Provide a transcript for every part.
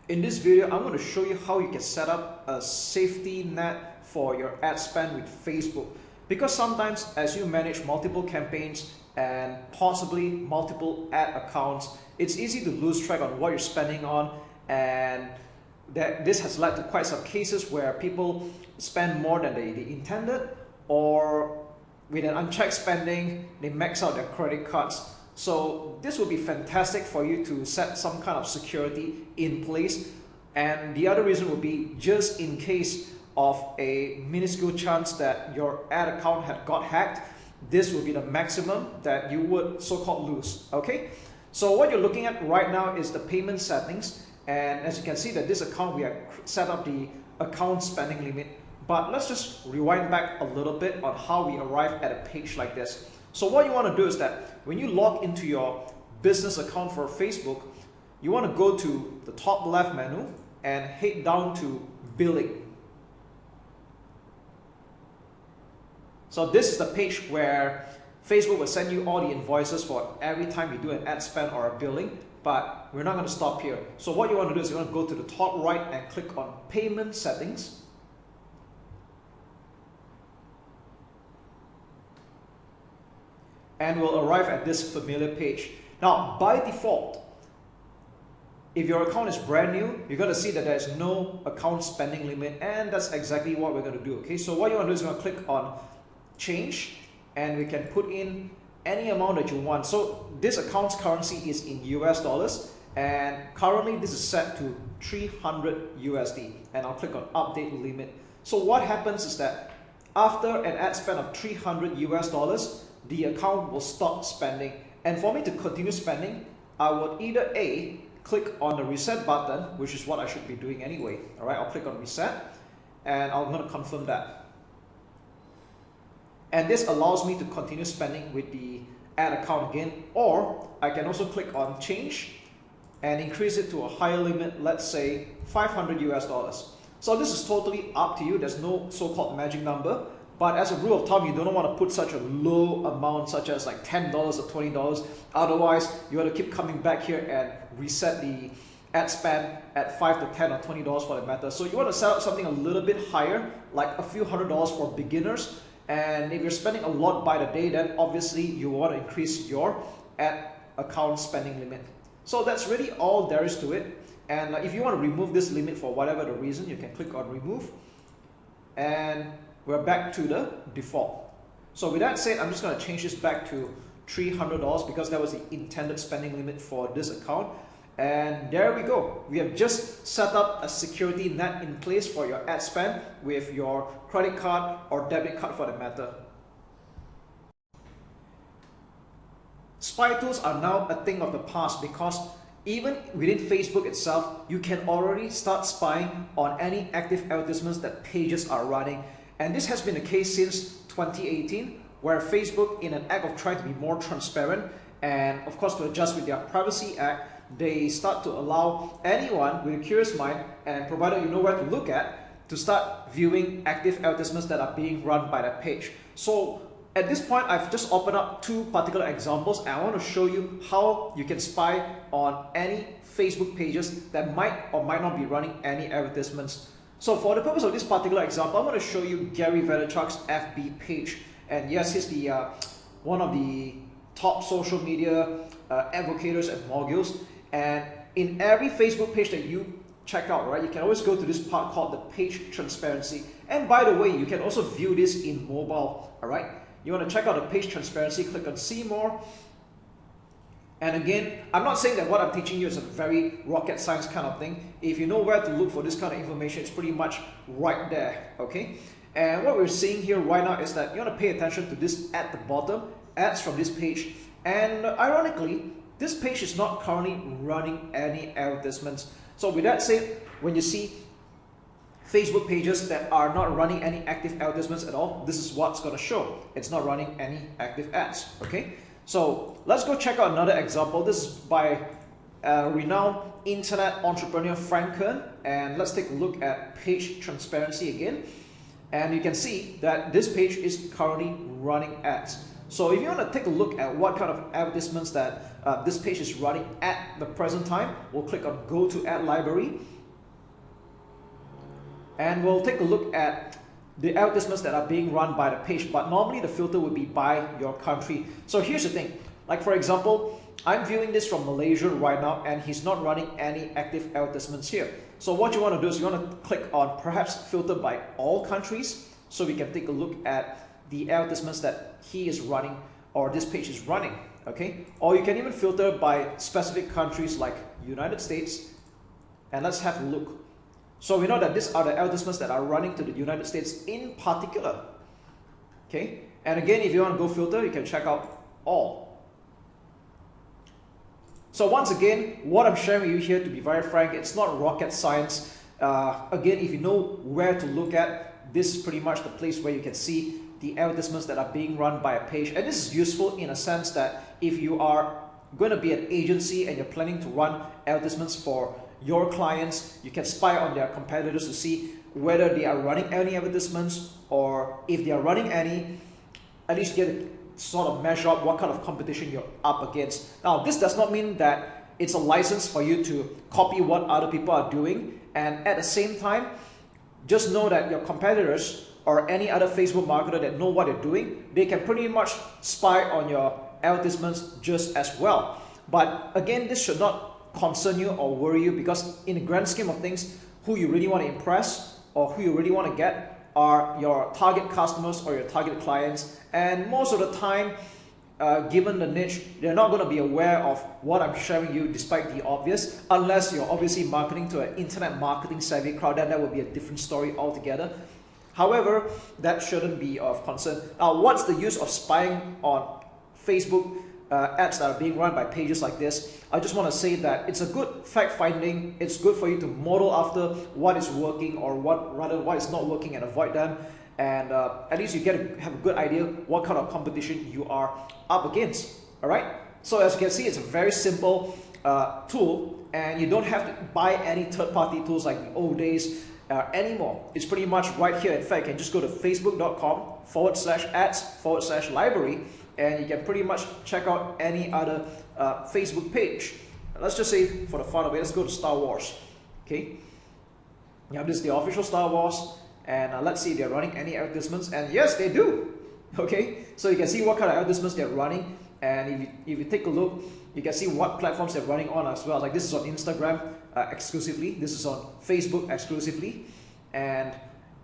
In this video, I'm going to show you how you can set up a safety net for your ad spend with Facebook. Because sometimes as you manage multiple campaigns and possibly multiple ad accounts, it's easy to lose track on what you're spending on, and this has led to quite some cases where people spend more than they intended, or with an unchecked spending, they max out their credit cards. So this would be fantastic for you to set some kind of security in place. And the other reason would be just in case of a minuscule chance that your ad account had got hacked, this would be the maximum that you would so-called lose, okay? So what you're looking at right now is the payment settings. And as you can see that this account, we have set up the account spending limit. But let's just rewind back a little bit on how we arrive at a page like this. So what you want to do is that when you log into your business account for Facebook, you want to go to the top left menu and head down to billing. So this is the page where Facebook will send you all the invoices for every time you do an ad spend or a billing, but we're not going to stop here. So what you want to do is you want to go to the top right and click on payment settings. And we'll arrive at this familiar page. Now, by default, if your account is brand new, you're going to see that there's no account spending limit, and that's exactly what we're going to do. Okay, so what you want to do is you're going to click on change, and we can put in any amount that you want. So this account's currency is in US dollars, and currently this is set to 300 USD, and I'll click on update limit. So what happens is that after an ad spend of 300 US dollars, the account will stop spending. And for me to continue spending, I would either A, click on the reset button, which is what I should be doing anyway. All right, I'll click on reset, and I'm going to confirm that. And this allows me to continue spending with the ad account again, or I can also click on change and increase it to a higher limit, let's say 500 US dollars. So this is totally up to you. There's no so-called magic number. But as a rule of thumb, you don't want to put such a low amount, such as like $10 or $20. Otherwise, you have to keep coming back here and reset the ad spend at $5 to $10 or $20 for that matter. So you want to set up something a little bit higher, like a few $100s for beginners. And if you're spending a lot by the day, then obviously you want to increase your ad account spending limit. So that's really all there is to it. And if you want to remove this limit for whatever the reason, you can click on remove. And we're back to the default. So with that said, I'm just going to change this back to $300 because that was the intended spending limit for this account. And there we go. We have just set up a security net in place for your ad spend with your credit card or debit card for that matter. Spy tools are now a thing of the past because even within Facebook itself, you can already start spying on any active advertisements that pages are running. And this has been the case since 2018, where Facebook, in an act of trying to be more transparent and of course to adjust with their Privacy Act, they start to allow anyone with a curious mind, and provided you know where to look at, to start viewing active advertisements that are being run by that page. So at this point, I've just opened up two particular examples, and I want to show you how you can spy on any Facebook pages that might or might not be running any advertisements. So for the purpose of this particular example, I'm going to show you Gary Vaynerchuk's FB page. And yes, he's the one of the top social media advocates and moguls. And in every Facebook page that you check out, right, you can always go to this part called the page transparency. And by the way, you can also view this in mobile. All right, you want to check out the page transparency, click on see more. And again, I'm not saying that what I'm teaching you is a very rocket science kind of thing. If you know where to look for this kind of information, it's pretty much right there, okay? And what we're seeing here right now is that you want to pay attention to this at the bottom, ads from this page. And ironically, this page is not currently running any advertisements. So with that said, when you see Facebook pages that are not running any active advertisements at all, this is what's going to show. It's not running any active ads, okay? So let's go check out another example. This is by renowned internet entrepreneur Frank Kern, and let's take a look at page transparency again. And you can see that this page is currently running ads. So if you want to take a look at what kind of advertisements that this page is running at the present time, we'll click on go to ad library, and we'll take a look at the advertisements that are being run by the page, but normally the filter would be by your country. So here's the thing, like for example, I'm viewing this from Malaysia right now and he's not running any active advertisements here. So what you want to do is you want to click on perhaps filter by all countries, so we can take a look at the advertisements that he is running or this page is running, okay? Or you can even filter by specific countries like United States, and let's have a look. So we know that these are the advertisements that are running to the United States in particular, okay? And again, if you want to go filter, you can check out all. So once again, what I'm sharing with you here, to be very frank, it's not rocket science. Again, if you know where to look at, this is pretty much the place where you can see the advertisements that are being run by a page. And this is useful in a sense that if you are going to be an agency and you're planning to run advertisements for your clients, you can spy on their competitors to see whether they are running any advertisements, or if they are running any, at least get to sort of measure up what kind of competition you're up against. Now, this does not mean that it's a license for you to copy what other people are doing, and at the same time, just know that your competitors or any other Facebook marketer that know what they're doing, they can pretty much spy on your advertisements just as well. But again, this should not concern you or worry you, because in the grand scheme of things, who you really want to impress or who you really want to get are your target customers or your target clients. And most of the time, given the niche, they're not going to be aware of what I'm sharing you, despite the obvious, unless you're obviously marketing to an internet marketing savvy crowd. Then that would be a different story altogether. However, that shouldn't be of concern. Now, what's the use of spying on Facebook ads that are being run by pages like this? I just want to say that it's a good fact finding. It's good for you to model after what is working, or what is not working, and avoid them. And at least you get to have a good idea what kind of competition you are up against. All right. So as you can see, it's a very simple tool, and you don't have to buy any third-party tools like the old days anymore. It's pretty much right here. In fact, you can just go to facebook.com/ads/library, and you can pretty much check out any other Facebook page. Let's just say, for the fun of it, let's go to Star Wars. Okay, now this is the official Star Wars, and let's see if they're running any advertisements, and yes, they do. Okay, so you can see what kind of advertisements they're running, and if you take a look, you can see what platforms they're running on as well. Like this is on Instagram exclusively, this is on Facebook exclusively, and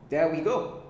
there we go.